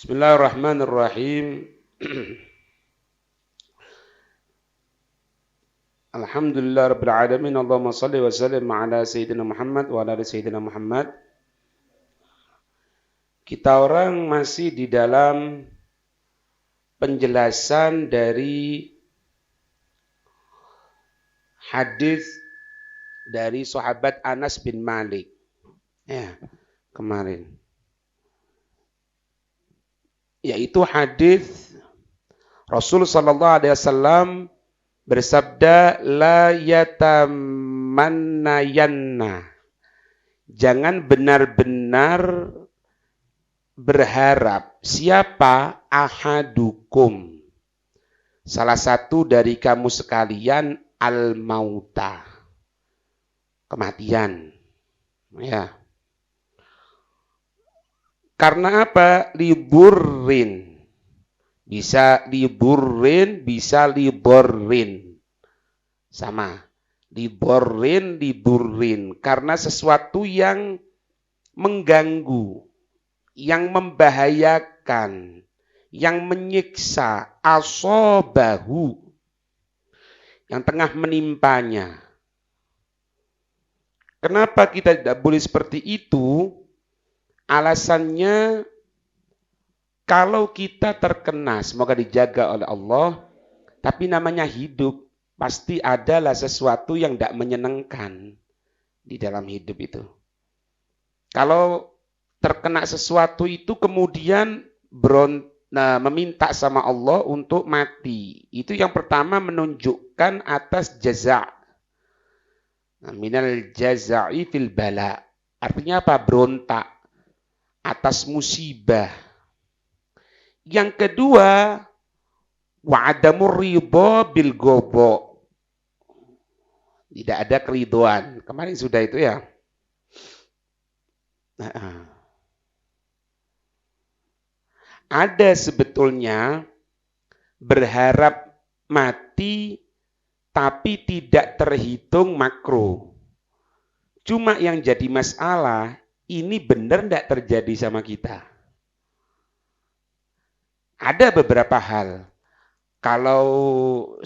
Bismillahirrahmanirrahim. Alhamdulillah rabbil alamin. Allahumma shalli wa sallim ala sayyidina Muhammad wa ala ali sayyidina Muhammad. Kita orang masih di dalam penjelasan dari hadis dari sahabat Anas bin Malik. Ya, kemarin. Yaitu hadis Rasul sallallahu alaihi wasallam bersabda, la yatamannayanna. Jangan benar-benar berharap siapa ahadukum, salah satu dari kamu sekalian, al-mauta, kematian. Ya. Karena apa? Liburrin. Bisa liburrin, bisa liborrin. Sama. Liborrin, liburrin. Karena sesuatu yang mengganggu, yang membahayakan, yang menyiksa, asobahu, yang tengah menimpanya. Kenapa kita tidak boleh seperti itu? Alasannya, kalau kita terkena, semoga dijaga oleh Allah, tapi namanya hidup, pasti adalah sesuatu yang tidak menyenangkan di dalam hidup itu. Kalau terkena sesuatu itu kemudian meminta sama Allah untuk mati, itu yang pertama menunjukkan atas jaza'. Minal jaza'i fil bala. Artinya apa? Berontak atas musibah. Yang kedua, wa'adamur ridha bil gobo. Tidak ada keriduan. Kemarin sudah itu ya. Ada sebetulnya berharap mati tapi tidak terhitung makruh. Cuma yang jadi masalah, ini benar tidak terjadi sama kita. Ada beberapa hal. Kalau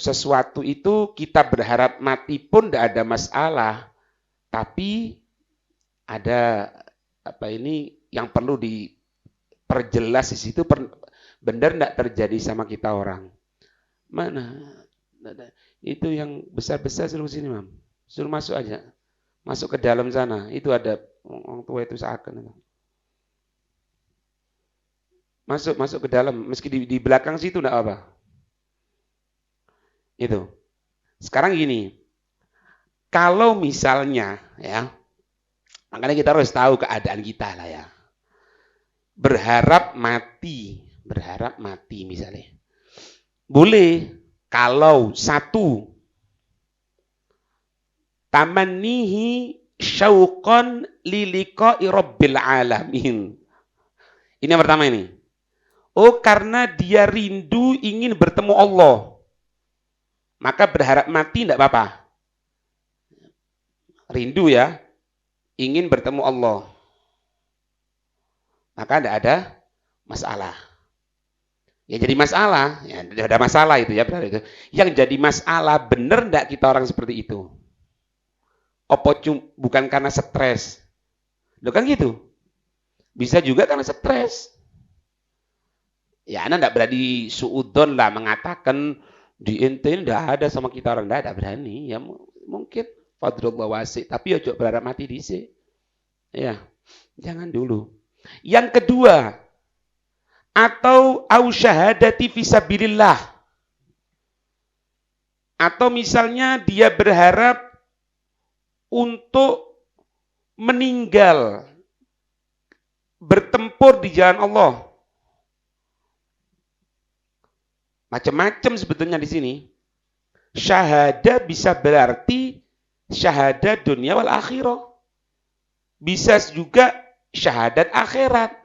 sesuatu itu kita berharap mati pun tidak ada masalah. Tapi ada yang perlu diperjelas di situ, benar tidak terjadi sama kita orang. Mana? Itu yang besar-besar suruh sini, Mam. Suruh masuk aja. Masuk ke dalam sana. Itu ada orang tua itu seakan. Masuk ke dalam. Meski di belakang situ enggak apa. Itu. Sekarang gini. Kalau misalnya ya, makanya kita harus tahu keadaan kita lah ya. Berharap mati misalnya. Boleh kalau satu, tamannihi syauqan liliqa'i rabbil alamin. Ini yang pertama ini. Oh, karena dia rindu ingin bertemu Allah. Maka berharap mati tidak apa-apa. Rindu ya, ingin bertemu Allah. Maka tidak ada masalah. Ya jadi masalah, ya ada masalah itu ya berarti itu. Yang jadi masalah benar tidak kita orang seperti itu? Bukan karena stres. Loh kan gitu. Bisa juga karena stres. Ya Anda tidak berani suudon lah mengatakan di ente tidak ada sama kita orang, tidak berani. Ya mungkin fadlullah wasi, tapi ya coba berharap mati disi. Ya, jangan dulu. Yang kedua, atau syahadati fisabilillah. Atau misalnya dia berharap untuk meninggal bertempur di jalan Allah. Macam-macam sebetulnya di sini. Syahadah bisa berarti syahadat dunia wal akhirah. Bisa juga syahadat akhirat.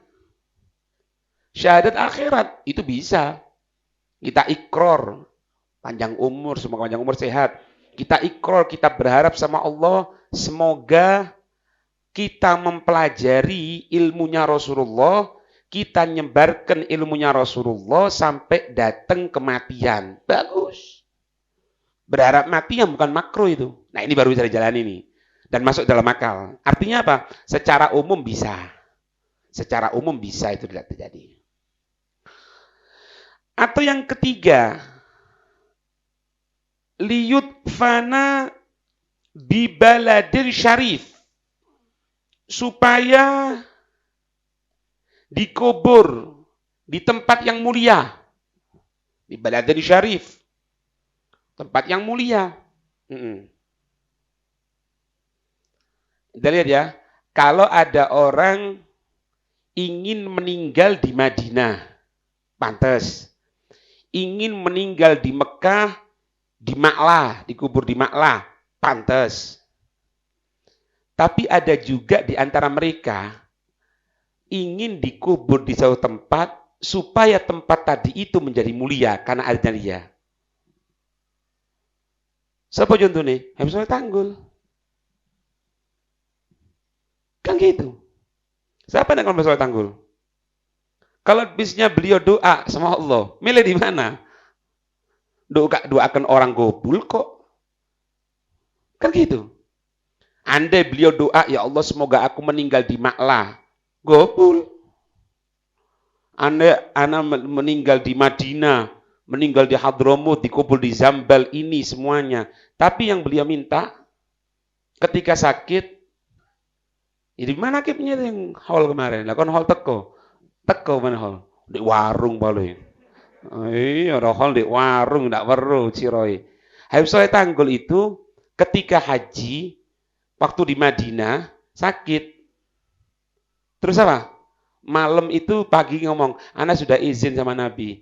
Syahadat akhirat itu bisa. Kita ikrar panjang umur, semoga panjang umur sehat. Kita ikrar, kita berharap sama Allah, semoga kita mempelajari ilmunya Rasulullah, kita nyebarkan ilmunya Rasulullah sampai datang kematian. Bagus. Berharap mati yang bukan makro itu. Nah ini baru bisa dijalani nih. Dan masuk dalam akal. Artinya apa? Secara umum bisa. Secara umum bisa itu tidak terjadi. Atau yang ketiga, liyudfana bibaladir syarif. Supaya dikubur di tempat yang mulia. Di baladir syarif. Tempat yang mulia. Kita lihat ya, kalau ada orang ingin meninggal di Madinah, pantas. Ingin meninggal di Mekah, di Ma'lah, dikubur di Ma'lah, pantas. Tapi ada juga di antara mereka ingin dikubur di suatu tempat supaya tempat tadi itu menjadi mulia karena adanya dia. Siapa contohnya? Habib Soleh Tanggul. Kan gitu. Siapa yang Habib Soleh Tanggul? Kalau bisnya beliau doa sama Allah, milih di mana? Doakan orang gobul kok. Kan gitu. Andai beliau doa, ya Allah semoga aku meninggal di Ma'lah. Gobul. Andai anak meninggal di Madinah, meninggal di Hadramut, dikubur di Zambal, ini semuanya. Tapi yang beliau minta, ketika sakit, ya di mana kipnya yang hall kemarin? Lakukan hall teko mana hall? Di warung paling. Iya, hall di warung, tidak perlu Ciroy. Habib Soleh Tanggul itu ketika haji, waktu di Madinah, sakit. Terus apa? Malam itu pagi ngomong, Ana sudah izin sama Nabi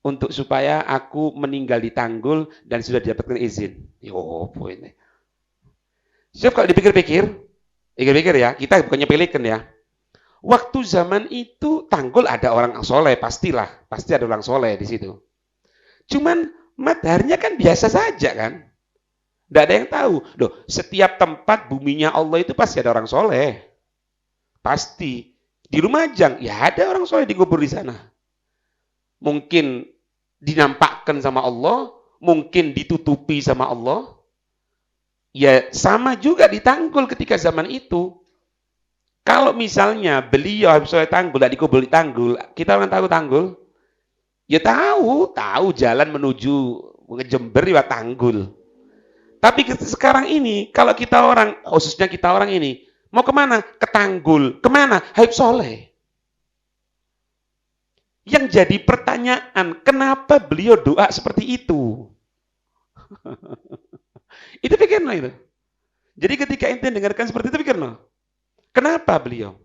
untuk supaya aku meninggal di Tanggul dan sudah didapatkan izin. Yo, ini. Siap kalau dipikir-pikir ya, kita bukannya pilihkan ya. Waktu zaman itu Tanggul ada orang soleh, pastilah, pasti ada orang soleh di situ. Cuman madharnya kan biasa saja kan. Tidak ada yang tahu. Loh, setiap tempat buminya Allah itu pasti ada orang soleh. Pasti. Di Lumajang, ya ada orang soleh dikubur di sana. Mungkin dinampakkan sama Allah, mungkin ditutupi sama Allah. Ya sama juga di Tanggul ketika zaman itu. Kalau misalnya beliau Habib Soleh Tanggul tidak dikubur di Tanggul, kita orang tahu Tanggul? Ya tahu jalan menuju Jember lewat Tanggul. Tapi sekarang ini, kalau kita orang, khususnya kita orang ini, mau kemana? Ke Tanggul. Kemana? Habib Soleh. Yang jadi pertanyaan, kenapa beliau doa seperti itu? Itu pikir no itu. Jadi ketika ente dengarkan seperti itu pikir no. Kenapa beliau?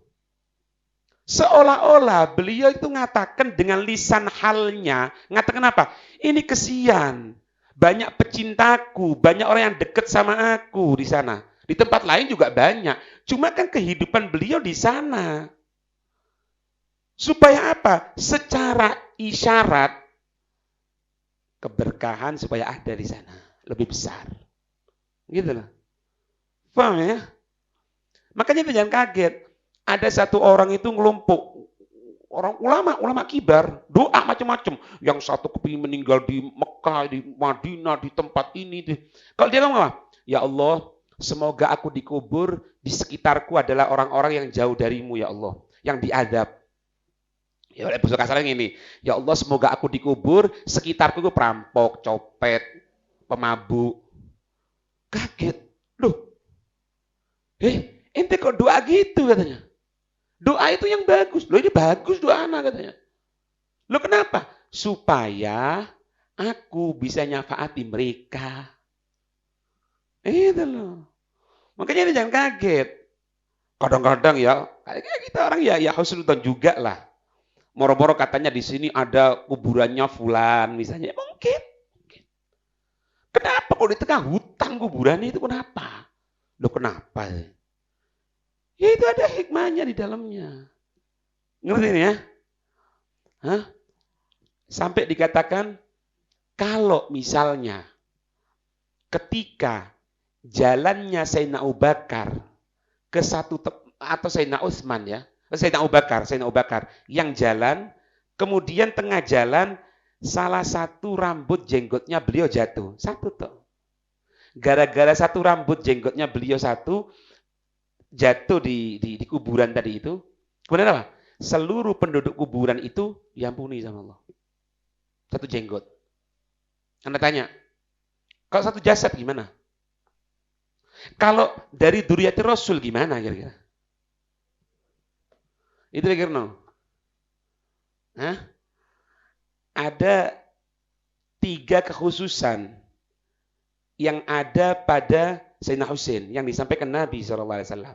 Seolah-olah beliau itu ngatakan dengan lisan halnya, ngatakan apa? Ini kesian. Banyak pecintaku, banyak orang yang dekat sama aku di sana. Di tempat lain juga banyak. Cuma kan kehidupan beliau di sana. Supaya apa? Secara isyarat, keberkahan supaya ada di sana. Lebih besar. Gitu loh. Paham ya? Makanya itu jangan kaget. Ada satu orang itu ngelumpuk. Orang ulama kibar. Doa macam-macam. Yang satu kepingin meninggal di Mekah, di Madinah, di tempat ini. Kalau dia ngomong apa? Ya Allah, semoga aku dikubur, di sekitarku adalah orang-orang yang jauh darimu ya Allah. Yang diadab. Ya oleh besok kasarnya ini. Ya Allah, semoga aku dikubur, sekitarku itu perampok, copet, pemabuk. Kaget. Loh. Ente kok doa gitu katanya. Doa itu yang bagus. Loh ini bagus doa anak katanya. Loh kenapa? Supaya aku bisa nyafaati mereka. Itu loh. Makanya jangan kaget. Kadang-kadang ya, kita orang ya husnudzon juga lah. Moro-moro katanya di sini ada kuburannya fulan misalnya. Mungkin. Kenapa kalau di tengah hutan kuburannya itu kenapa? Loh kenapa? Ya itu ada hikmahnya di dalamnya. Ngerti ya? Hah? Sampai dikatakan kalau misalnya ketika jalannya Sayyidina Abu Bakar ke satu atau Sayyidina Utsman ya, Sayyidina Abu Bakar yang jalan, kemudian tengah jalan salah satu rambut jenggotnya beliau jatuh. Satu tuh. Gara-gara satu rambut jenggotnya beliau satu jatuh di kuburan tadi itu. Kemudian apa? Seluruh penduduk kuburan itu diampuni sama Allah. Satu jenggot. Anda tanya, kalau satu jasad gimana? Kalau dari dzurriyyati Rasul gimana kira-kira? Itu kira-kira no. Hah? Ada 3 kekhususan yang ada pada Sayyidina Husain yang disampaikan Nabi SAW.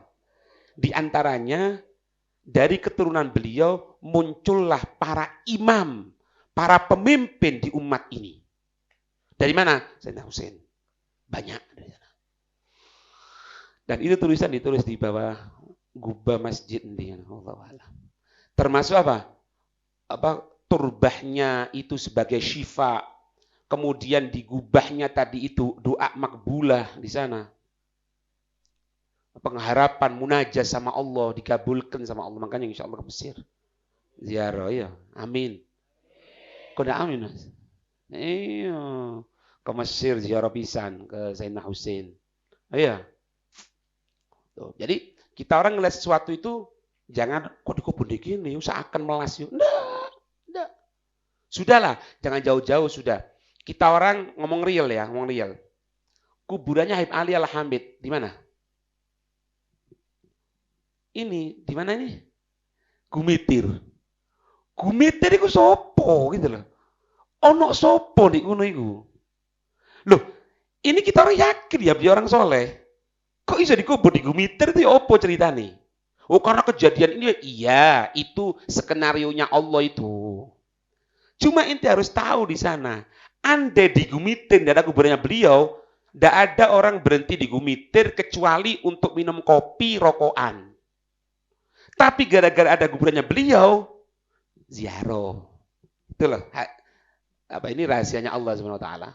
Di antaranya dari keturunan beliau muncullah para imam, para pemimpin di umat ini. Dari mana? Sayyidina Husain. Banyak dari sana. Dan itu tulisan ditulis di bawah gubah masjid ini. Termasuk apa? Turbahnya itu sebagai syifa. Kemudian di gubahnya tadi itu doa makbulah di sana. Pengharapan munajat sama Allah dikabulkan sama Allah. Makanya insya Allah ke Mesir. Ziarah ya. Amin. Kau dah amin mas? Iya. Ke Mesir ziarah pisan ke Sayyidina Husain. Iya. Tuh. Jadi kita orang ngeliat sesuatu itu jangan kok dikubur gini, seakan melas yuk. Enggak. Sudahlah, jangan jauh-jauh sudah. Kita orang ngomong real ya, ngomong real. Kuburannya Habib Ali Al-Hamid di mana? Ini di mana ini? Gumitir. Gumitir itu sopo gitu loh. Ono sopo di ngono iku. Loh, ini kita orang yakin ya dia orang soleh. Kok bisa dikubur di Gumitir itu opo ceritanya? Oh karena kejadian ini, iya itu skenarionya Allah itu. Cuma ente harus tahu di sana, andai di Gumitir tidak ada kuburannya beliau, tidak ada orang berhenti di Gumitir kecuali untuk minum kopi, rokokan. Tapi gara-gara ada kuburannya beliau, ziarah. Itulah ini rahasianya Allah Subhanahu wa taala.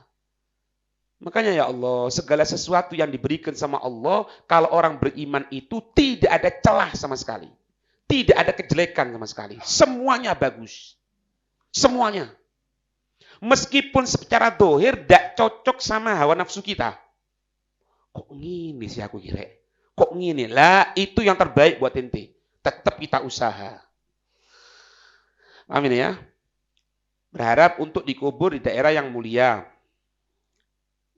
Makanya ya Allah, segala sesuatu yang diberikan sama Allah, kalau orang beriman itu tidak ada celah sama sekali. Tidak ada kejelekan sama sekali. Semuanya bagus. Semuanya. Meskipun secara dohir tidak cocok sama hawa nafsu kita. Kok gini sih aku kira? Kok gini? Lah itu yang terbaik buat ente. Tetap kita usaha. Amin ya. Berharap untuk dikubur di daerah yang mulia.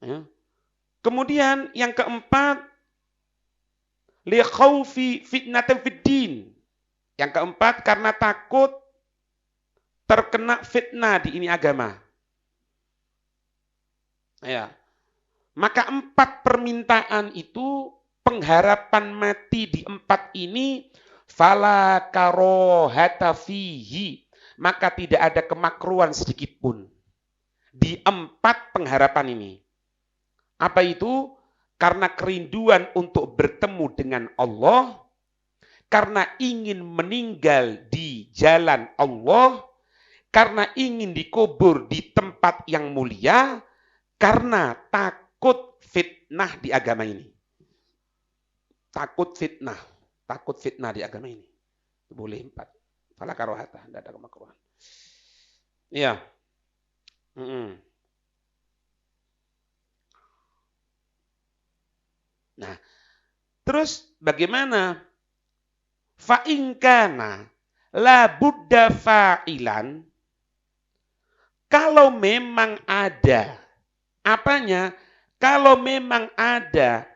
Ya. Kemudian yang keempat, li khaufi fitnatin fiddin. Yang keempat karena takut terkena fitnah di ini agama. Ya. Maka 4 permintaan itu, pengharapan mati di 4 ini, fala karohata fihi, maka tidak ada kemakruhan sedikit pun di 4 pengharapan ini. Apa itu? Karena kerinduan untuk bertemu dengan Allah, karena ingin meninggal di jalan Allah, karena ingin dikubur di tempat yang mulia, karena takut fitnah di agama ini. Takut fitnah di agama ini. Boleh 4. Fala karohata, tidak ada kemakruhan. Iya. Nah, terus bagaimana? Fa'inkana la budda fa'ilan, kalau memang ada, apanya? Kalau memang ada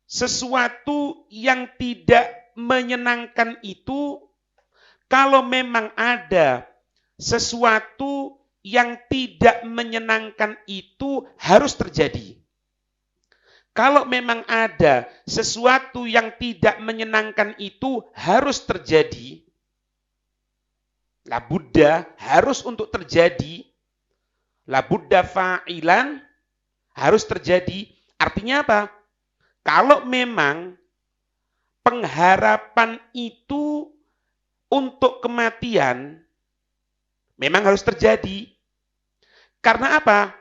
sesuatu yang tidak menyenangkan itu, kalau memang ada sesuatu yang tidak menyenangkan itu harus terjadi. Kalau memang ada sesuatu yang tidak menyenangkan itu harus terjadi, la Buddha harus untuk terjadi, la Buddha fa'ilan harus terjadi. Artinya apa? Kalau memang pengharapan itu untuk kematian, memang harus terjadi. Karena apa?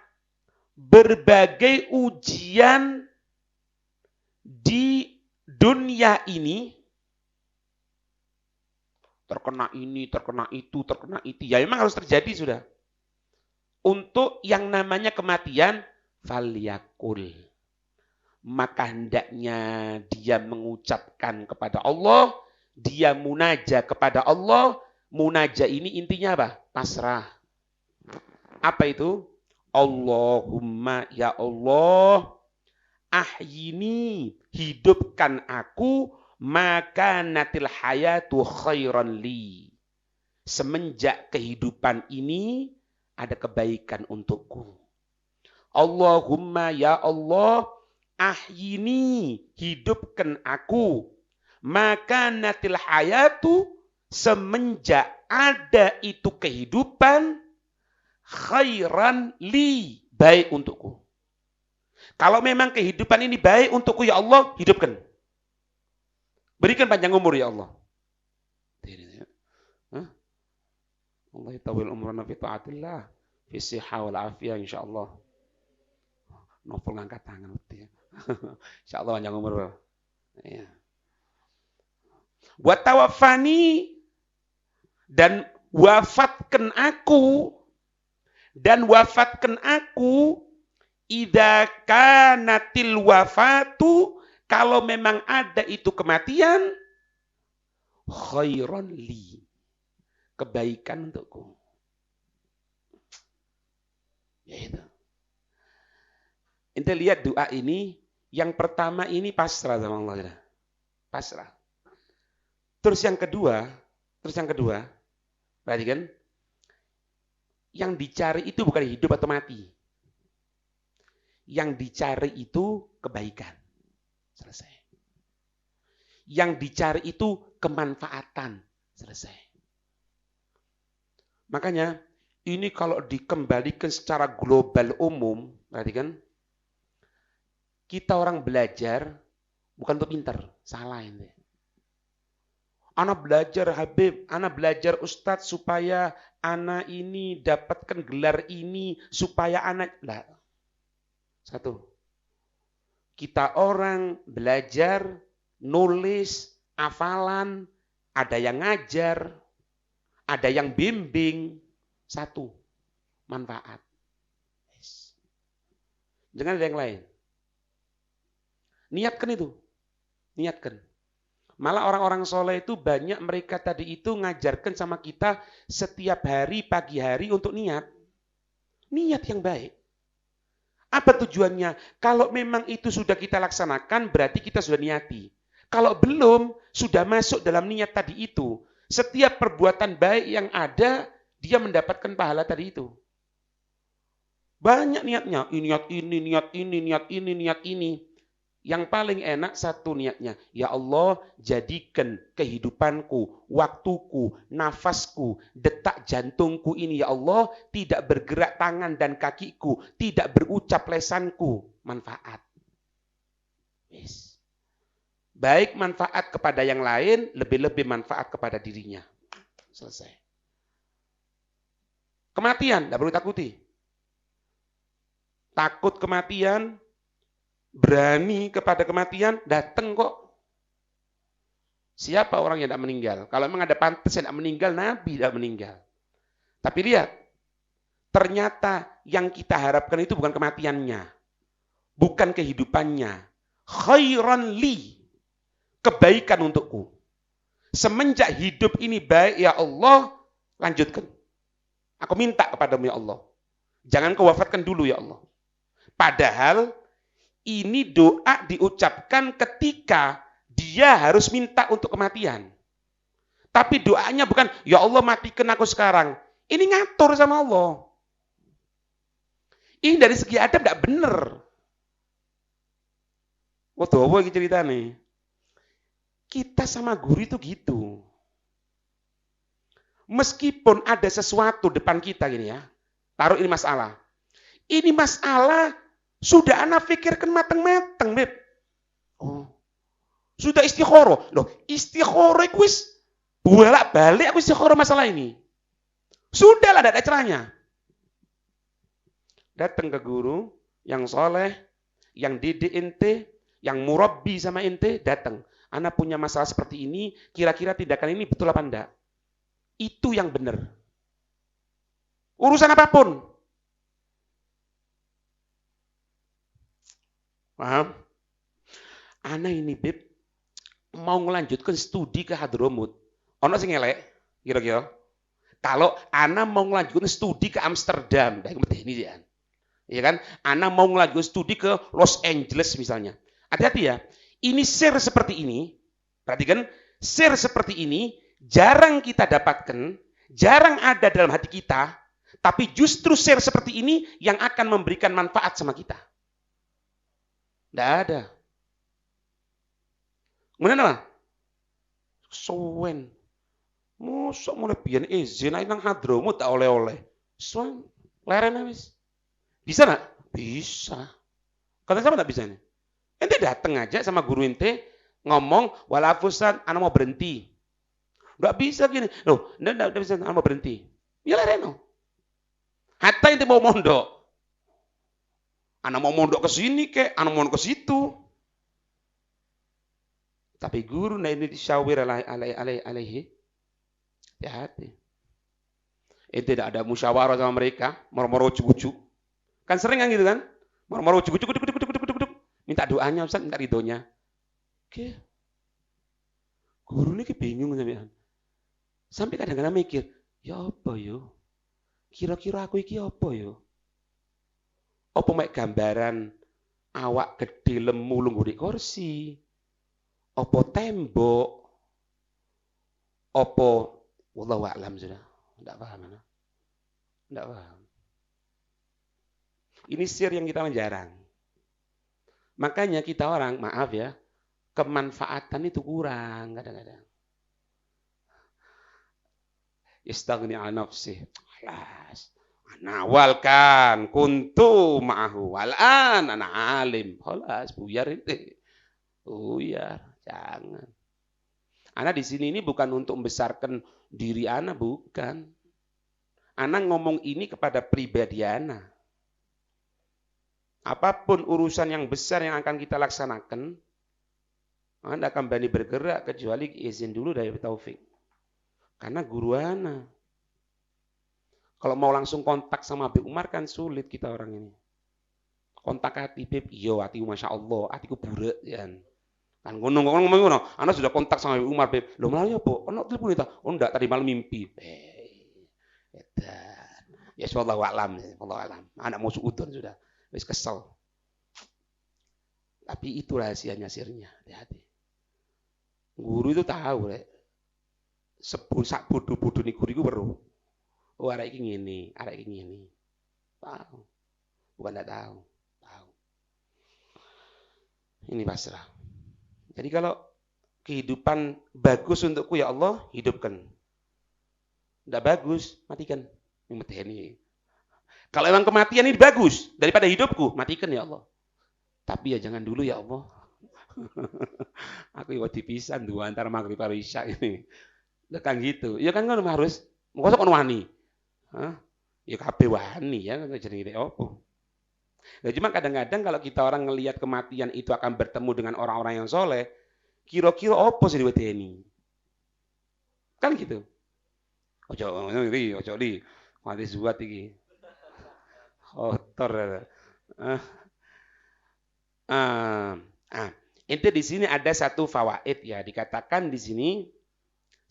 Berbagai ujian di dunia ini terkena ini, terkena itu, terkena itu. Ya memang harus terjadi sudah. Untuk yang namanya kematian, falyakul. Maka hendaknya dia mengucapkan kepada Allah, dia munaja kepada Allah. Munaja ini intinya apa? Pasrah. Apa itu? Allahumma ya Allah, ahyini, hidupkan aku, maka natil hayatu khairan li. Semenjak kehidupan ini ada kebaikan untukku. Allahumma ya Allah, ahyini, hidupkan aku, maka natil hayatu, semenjak ada itu kehidupan, khairan li, baik untukku. Kalau memang kehidupan ini baik untukku ya Allah, hidupkan. Berikan panjang umur ya Allah. Allah tawil umrana fi ta'atillah, fi siha wal afiyah insyaallah. Nopol ngangkat tangan ya. Insyaallah panjang umur. Ya. Wa tawaffani, dan wafatkan aku, idza kanatil wafatu, kalau memang ada itu kematian, khairan li, kebaikan untukku. Ya itu. Ente lihat doa ini, yang pertama ini pasrah sama Allah. Pasrah. Terus yang kedua, perhatikan, yang dicari itu bukan hidup atau mati. Yang dicari itu kebaikan. Selesai. Yang dicari itu kemanfaatan. Selesai. Makanya, ini kalau dikembalikan secara global umum, perhatikan, kita orang belajar bukan untuk pintar, salah ini. Anak belajar Habib, anak belajar Ustadz supaya anak ini dapatkan gelar ini, supaya anak... Lah. Satu, kita orang belajar, nulis, hafalan, ada yang ngajar, ada yang bimbing. Satu, manfaat. Jangan ada yang lain. Niatkan itu. Niatkan. Malah orang-orang soleh itu banyak mereka tadi itu ngajarkan sama kita setiap hari, pagi hari untuk niat. Niat yang baik. Apa tujuannya? Kalau memang itu sudah kita laksanakan, berarti kita sudah niati. Kalau belum, sudah masuk dalam niat tadi itu. Setiap perbuatan baik yang ada, dia mendapatkan pahala tadi itu. Banyak niatnya. Niat ini, niat ini, niat ini, niat ini. Yang paling enak satu niatnya. Ya Allah, jadikan kehidupanku, waktuku, nafasku, detak jantungku ini ya Allah, tidak bergerak tangan dan kakiku, tidak berucap lesanku, manfaat. Yes. Baik manfaat kepada yang lain, lebih-lebih manfaat kepada dirinya. Selesai. Kematian, tidak perlu takuti. Takut kematian, berani kepada kematian, datang kok. Siapa orang yang tidak meninggal? Kalau memang ada pantas yang tidak meninggal, Nabi tidak meninggal. Tapi lihat, ternyata yang kita harapkan itu bukan kematiannya, bukan kehidupannya. Khairan li, kebaikan untukku. Semenjak hidup ini baik ya Allah, lanjutkan. Aku minta kepadamu ya Allah. Jangan kau wafatkan dulu ya Allah. Padahal ini doa diucapkan ketika dia harus minta untuk kematian. Tapi doanya bukan, ya Allah matikan aku sekarang. Ini ngatur sama Allah. Ini dari segi adab tidak benar. Waktu apa ini ceritanya? Kita sama guru itu gitu. Meskipun ada sesuatu depan kita gini ya, taruh ini masalah. Ini masalah sudah anak pikirkan matang-matang, Beb. Oh. Sudah istikharah. Loh, istikharah itu wis bolak-balik aku istikharah masalah ini. Sudahlah, tidak ada caranya. Datang ke guru yang soleh, yang didik ente, yang murabbi sama ente, datang. Anak punya masalah seperti ini, kira-kira tindakan ini betul apa enggak? Itu yang benar. Urusan apapun. Paham? Ana ini, Beb, mau ngelanjutkan studi ke Hadramut. Ono sing elek, kira-kira. Kalau Ana mau ngelanjutkan studi ke Amsterdam, dah ini ya. Ya kan? Ana mau ngelanjutkan studi ke Los Angeles misalnya. Hati-hati ya. Ini share seperti ini. Perhatikan, share seperti ini jarang kita dapatkan, jarang ada dalam hati kita, tapi justru share seperti ini yang akan memberikan manfaat sama kita. Tidak ada. Kemudian apa? Sowen. Mosok mulai biyen izin ae nang Hadramut tak oleh-oleh. Sowen leren wis. Bisa enggak? Bisa. Kata siapa enggak bisa nih? Ente datang aja sama guru ente ngomong, "Walafusan ana mau berhenti." Enggak bisa gini. Loh, enggak bisa ana mau berhenti. Ya lereno. Hatta ente mau mondok. Ana mau mondok ke sini kek, ana mau ke situ. Tapi guru na ini disyawir alaihi. Hati-hati. Ente tidak ada musyawarah sama mereka, moro-moro ujuk-ujuk. Kan sering kan gitu kan? Moro-moro ujuk-ujuk, minta doanya, Ustaz, minta ridhonya. Oke. Guru ini bingung sampean. Sampai kadang-kadang mikir, ya apa yo? Kira-kira aku iki apa yo? Apa mek gambaran awak gede lemu lungguh di kursi? Apa tembok? Apa wallahu a'lam sudah. Enggak paham ana. Enggak paham. Ini sir yang kita jarang. Makanya kita orang, maaf ya, kemanfaatan itu kurang kadang-kadang. Istaghni an nafsih. Alas. Nawalkan kuntu ma'ahu wal'an ana alim. Alas, buyar itu. Buyar, jangan. Ana di sini ini bukan untuk membesarkan diri ana, bukan. Ana ngomong ini kepada pribadi ana. Apapun urusan yang besar yang akan kita laksanakan, Anda akan berani bergerak kecuali izin dulu dari Taufik. Karena guru ana. Kalau mau langsung kontak sama Habib Umar kan sulit kita orang ini. Kontak hati, Beb, iya hatiku Masya Allah, hatiku buret ya. Kan ngomong ngono, ana sudah kontak sama Habib Umar, Beb. Loh malah apa? Ono telepon itu. Oh enggak, tadi malam mimpi. Ya wallahu a'lam, wallahu a'lam. Anak mau suudon sudah. Wis kesel. Tapi itu rahasianya sirnya, hati-hati. Guru itu tahu, Rek. Sak bodoh-bodoh nih guru itu baru. Oh, arek iki ngene, arek iki ngene. Tahu. Bukan enggak tahu. Tahu. Ini pasrah. Jadi kalau kehidupan bagus untukku ya Allah, hidupkan. Enggak bagus, matikan. Ini. Kalau emang kematian ini bagus daripada hidupku, matikan ya Allah. Tapi ya jangan dulu ya Allah. Aku wajib pisan dua antara maghrib karo isya ini. Kan gitu. Ya kan ngono harus. Mosok kon wani. Hah? Ya kabeh wani ya jenenge opo. Nah, cuma kadang-kadang kalau kita orang ngelihat kematian itu akan bertemu dengan orang-orang yang soleh, kira-kira opo sih diwedeni? Kan gitu. Ojo li. Mati zuat iki. Kotor. Inti di sini ada satu fawaid ya, dikatakan di sini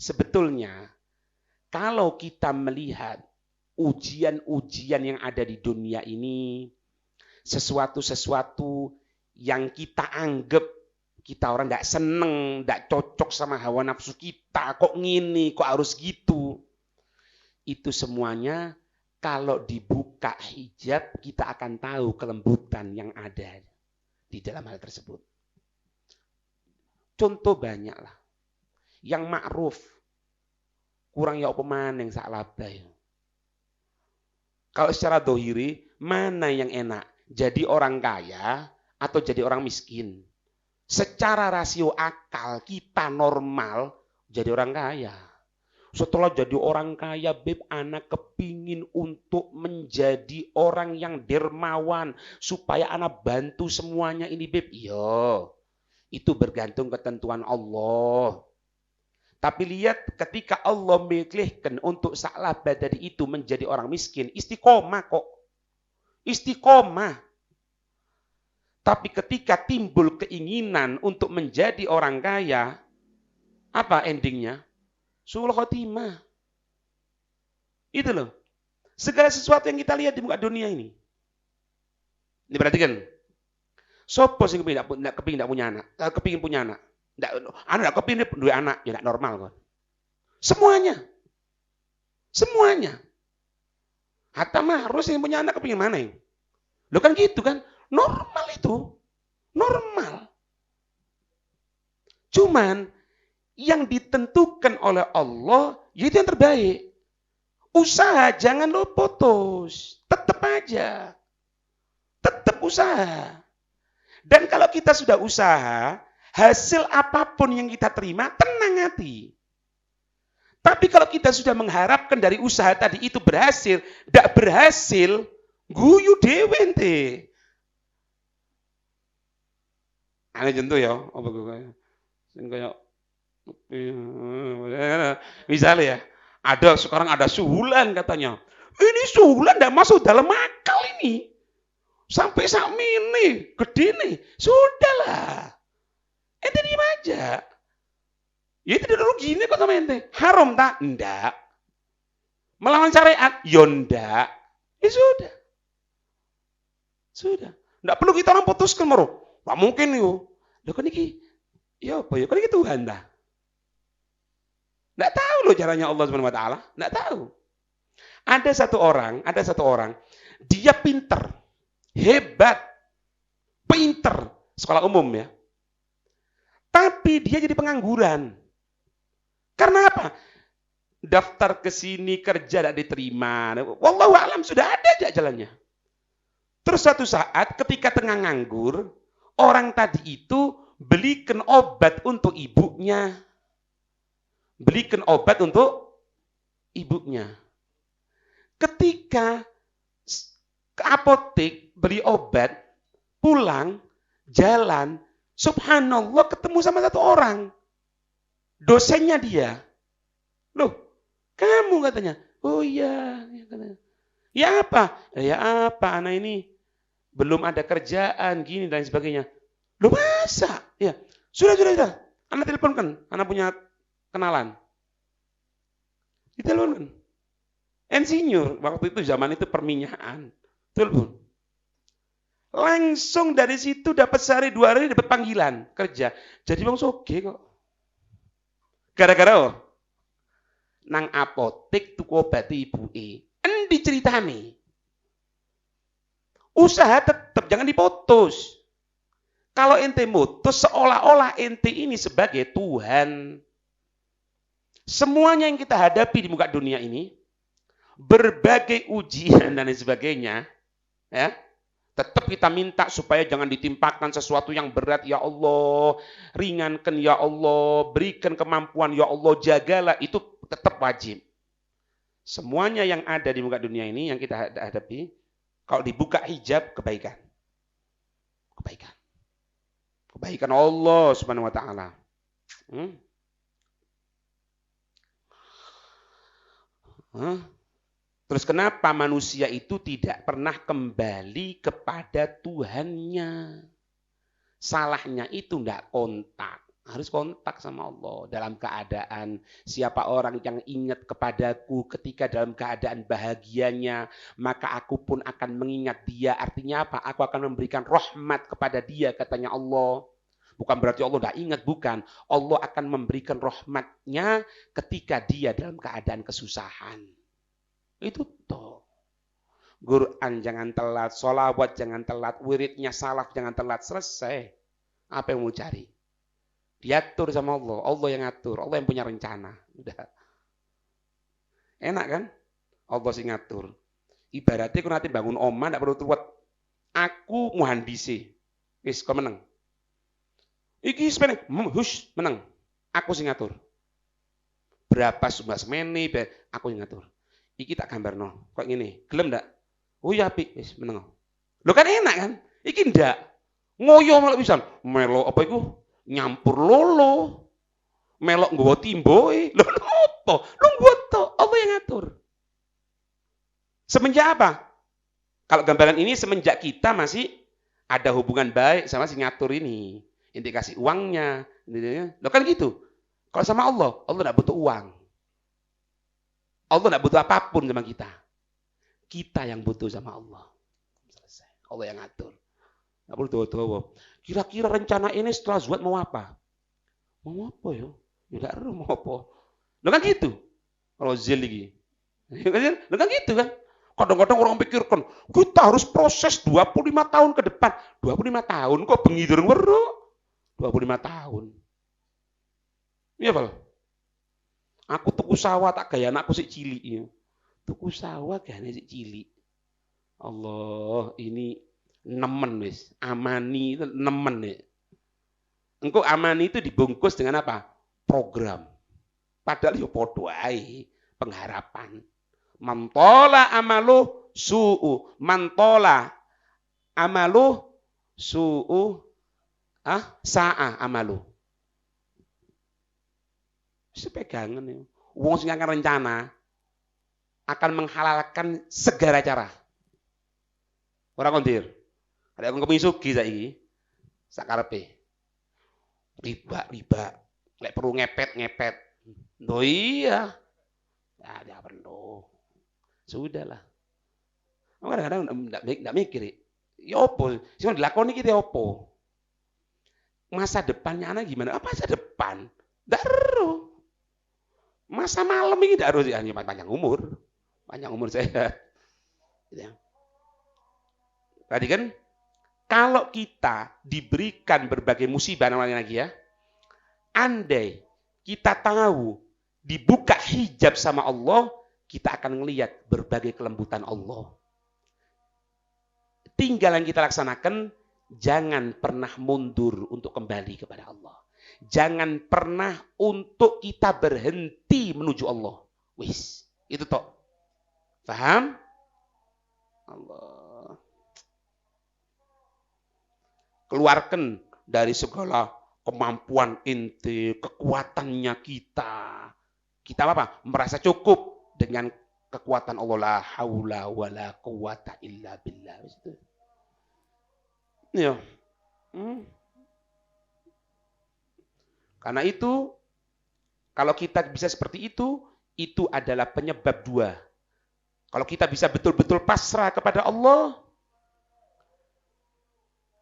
sebetulnya kalau kita melihat ujian-ujian yang ada di dunia ini, sesuatu yang kita anggap kita orang tidak seneng, tidak cocok sama hawa nafsu kita, kok ngini, kok harus gitu. Itu semuanya kalau dibuka hijab, kita akan tahu kelembutan yang ada di dalam hal tersebut. Contoh banyak lah. Yang ma'ruf, kurang ya apa mana yang saklabah. Kalau secara dohiri, mana yang enak? Jadi orang kaya atau jadi orang miskin? Secara rasio akal, kita normal jadi orang kaya. Setelah jadi orang kaya, Beb, anak kepingin untuk menjadi orang yang dermawan. Supaya anak bantu semuanya ini, Beb. Iya, itu bergantung ketentuan Allah. Tapi lihat ketika Allah memilihkan untuk Sa'labah tadi itu menjadi orang miskin, istiqomah kok. Istiqomah. Tapi ketika timbul keinginan untuk menjadi orang kaya, apa endingnya? Su'ul khotimah. Itu loh. Segala sesuatu yang kita lihat di muka dunia ini. Ini perhatikan. Sopo sing kepingin punya anak? Kepingin punya anak. Anak kepingin punya anak, ya tidak normal kok. Semuanya. Semuanya. Hatta harus yang punya anak kepingin mana yang? Lo kan gitu kan? Normal itu. Normal. Cuman yang ditentukan oleh Allah, itu yang terbaik. Usaha jangan lo putus. Tetap aja. Tetap usaha. Dan kalau kita sudah usaha, hasil apapun yang kita terima, tenang hati. Tapi kalau kita sudah mengharapkan dari usaha tadi itu berhasil, tidak berhasil, guyu dewe ente. Aneh contoh ya, apa kayak misalnya ya, sekarang ada Suhulan katanya. Ini Suhulan tidak masuk dalam akal ini. Sampai sak mini, gede nih. Sudahlah. Ente diem aja. Ya itu dulu gini kok sama ente. Haram tak? Enggak. Melawan syariat? Ya enggak. Ya sudah. Sudah. Enggak perlu kita orang putuskan, Moro. Pak mungkin yo. Loh kan ini, ya apa ya? Kan ini Tuhan dah. Enggak tahu loh caranya Allah Subhanahu wa taala. Enggak tahu. Ada satu orang, dia pinter. Hebat, pinter, sekolah umum ya. Tapi dia jadi pengangguran. Karena apa? Daftar ke sini kerja tidak diterima. Wallahu a'lam sudah ada aja jalannya. Terus suatu saat ketika tengah nganggur, orang tadi itu belikan obat untuk ibunya. Belikan obat untuk ibunya. Ketika ke apotek, beli obat, pulang, jalan, subhanallah ketemu sama satu orang. Dosennya dia. Loh, kamu katanya. Oh iya. Ya apa? Ya apa, anak ini belum ada kerjaan, gini dan sebagainya. Loh masa? Ya, sudah. Anak teleponkan, anak punya kenalan. Diteleponkan. Insinyur, waktu itu zaman itu perminyakan. Telepon. Langsung dari situ dapat sehari 2 hari dapat panggilan kerja. Jadi bang soge kok. Gara-gara nang apotek tuku obat ibuke. Endi ceritane? Usaha tetap jangan diputus. Kalau ente mutus seolah-olah ente ini sebagai Tuhan. Semuanya yang kita hadapi di muka dunia ini, berbagai ujian dan lain sebagainya, ya, tetap kita minta supaya jangan ditimpakan sesuatu yang berat, ya Allah, ringankan ya Allah, berikan kemampuan ya Allah, jagalah, itu tetap wajib. Semuanya yang ada di muka dunia ini yang kita hadapi, kalau dibuka hijab, kebaikan. Kebaikan Allah Subhanahu wa taala. Terus kenapa manusia itu tidak pernah kembali kepada Tuhannya? Salahnya itu tidak kontak. Harus kontak sama Allah. Dalam keadaan siapa orang yang ingat kepadaku ketika dalam keadaan bahagianya, maka aku pun akan mengingat dia. Artinya apa? Aku akan memberikan rahmat kepada dia, katanya Allah. Bukan berarti Allah tidak ingat, bukan. Allah akan memberikan rahmatnya ketika dia dalam keadaan kesusahan. Itu toh. Quran jangan telat, sholawat jangan telat, wiridnya salaf jangan telat, selesai. Apa yang mau cari? Diatur sama Allah, Allah yang ngatur, Allah yang punya rencana. Udah. Enak kan? Allah sih ngatur. Ibaratnya kalau nanti bangun omah, tidak perlu tuat. Aku muhandisi. Wis, kau menang. Iki semeneng, menang. Aku sih ngatur. Berapa sumber semeni, aku yang ngatur. Iki tak gambar no, kok gini, gelem ndak? Oh ya apik, wis meneng. Lo kan enak kan? Iki ndak. Ngoyo malah pisan. Melo apa iku? Nyampur lolo. Melok nggawa timboe. Lho opo? Lho nggoto, Allah yang ngatur. Semenjak apa? Kalau gambaran ini semenjak kita masih ada hubungan baik sama si ngatur ini. Inti kasih uangnya. Loh kan gitu. Kalau sama Allah tidak butuh uang. Allah tidak butuh apapun sama kita. Kita yang butuh sama Allah. Selesai. Allah yang ngatur. Nggak perlu doa-doa. Kira-kira rencana ini setelah zuhud mau apa? Mau apa ya? Nggak tahu mau apa. Loh kan gitu. Kalau zil lagi. Loh kan gitu kan. Kadang-kadang orang pikirkan, kita harus proses 25 tahun ke depan. 25 tahun kok bengi durung weruh. 25 tahun. Iya, Pak. Aku tuku sawah tak gaya anakku sik cilik ya. Tuku sawah gayane sik cilik. Allah, ini nemen wis. Amani itu nemen ya. Engko amani itu dibungkus dengan apa? Program. Padahal ya padha ae pengharapan. Mantola amalu su'u. Mantola amalu su'u. Sa'a amalu. Sepegangan ya. Wong sing akan rencana akan menghalalkan segala cara. Orang kondir. Ada aku kepengin sugih saiki. Sakarepe. Riba. Lek perlu ngepet. Loh iya. Ya perlu. Sudahlah. Kadang-kadang enggak mikir. Ya opo? Sing dilakoni iki opo? Masa depannya anak gimana? Apa masa depan? Enggak ero. Masa malam ini enggak ero hanya panjang umur. Panjang umur saya. Ya. Tadi kan kalau kita diberikan berbagai musibah namanya lagi ya. Andai kita tahu dibuka hijab sama Allah, kita akan melihat berbagai kelembutan Allah. Tinggal yang kita laksanakan, jangan pernah mundur untuk kembali kepada Allah. Jangan pernah untuk kita berhenti menuju Allah. Wis, itu toh. Paham? Allah. Keluarkan dari segala kemampuan inti, kekuatannya kita. Kita apa? Merasa cukup dengan kekuatan Allah. La haula wala quwata illa billah. Ya. Karena itu, kalau kita bisa seperti itu adalah penyebab dua. Kalau kita bisa betul-betul pasrah kepada Allah,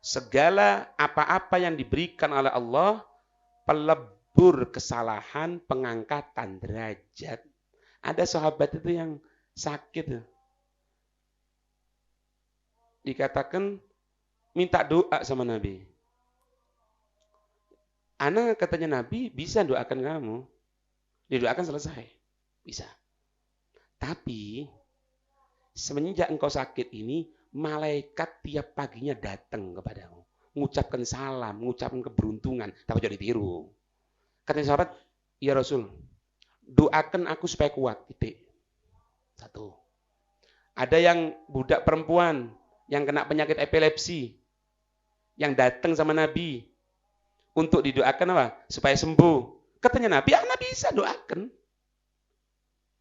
segala apa-apa yang diberikan oleh Allah, pelebur kesalahan, pengangkatan derajat. Ada sahabat itu yang sakit. Dikatakan, minta doa sama Nabi. Ana katanya Nabi, bisa doakan kamu. Didoakan selesai. Bisa. Tapi, semenjak engkau sakit ini, malaikat tiap paginya datang kepadamu. Mengucapkan salam, mengucapkan keberuntungan. Tapi jadi tiru. Katanya sahabat, ya Rasul, doakan aku supaya kuat. Titik. Satu. Ada yang budak perempuan, yang kena penyakit epilepsi, yang datang sama Nabi, untuk didoakan apa? Supaya sembuh. Katanya Nabi, Nabi bisa doakan.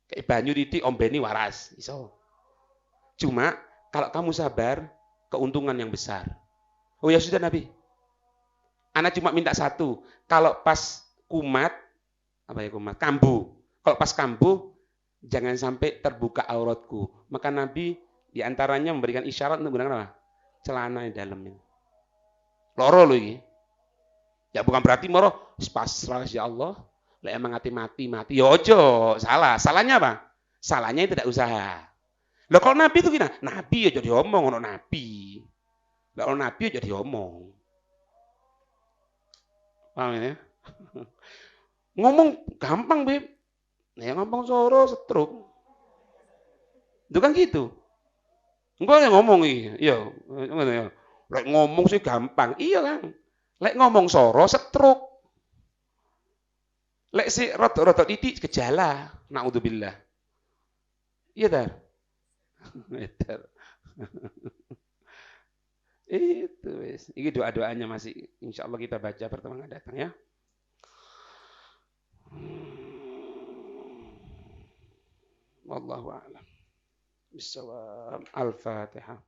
Kayak banyu titik, ombeni waras. Iso. Cuma, kalau kamu sabar, keuntungan yang besar. Oh ya sudah Nabi. Anak cuma minta satu. Kalau pas kumat, kambuh. Kalau pas kambuh, jangan sampai terbuka auratku. Maka Nabi diantaranya memberikan isyarat untuk menggunakan apa? Celana di dalamnya. Loro loh ini. Ya bukan berarti moro pasrah ya Allah. Lah emang mati. Ya ojo, salah. Salahnya apa? Salahnya tidak usaha. Lah kalau Nabi itu gimana? Nabi ya jadi omong ono Nabi. Lah kalau Nabi ya jadi omong. Paham ya? Ngomong gampang, Beb. Ya ngomong soro setruk. Itu kan gitu. Enggak yang ngomong iya. Iya. Lek ngomong sih gampang. Iya kan. Lek ngomong soro setruk. Lek si rotok titik gejala. Naudzubillah. Iya tar. Itu wis. Ini doa-doanya masih insyaallah kita baca pertemuan datang ya. Wallahu a'lam. Bisawab. Al-Fatihah.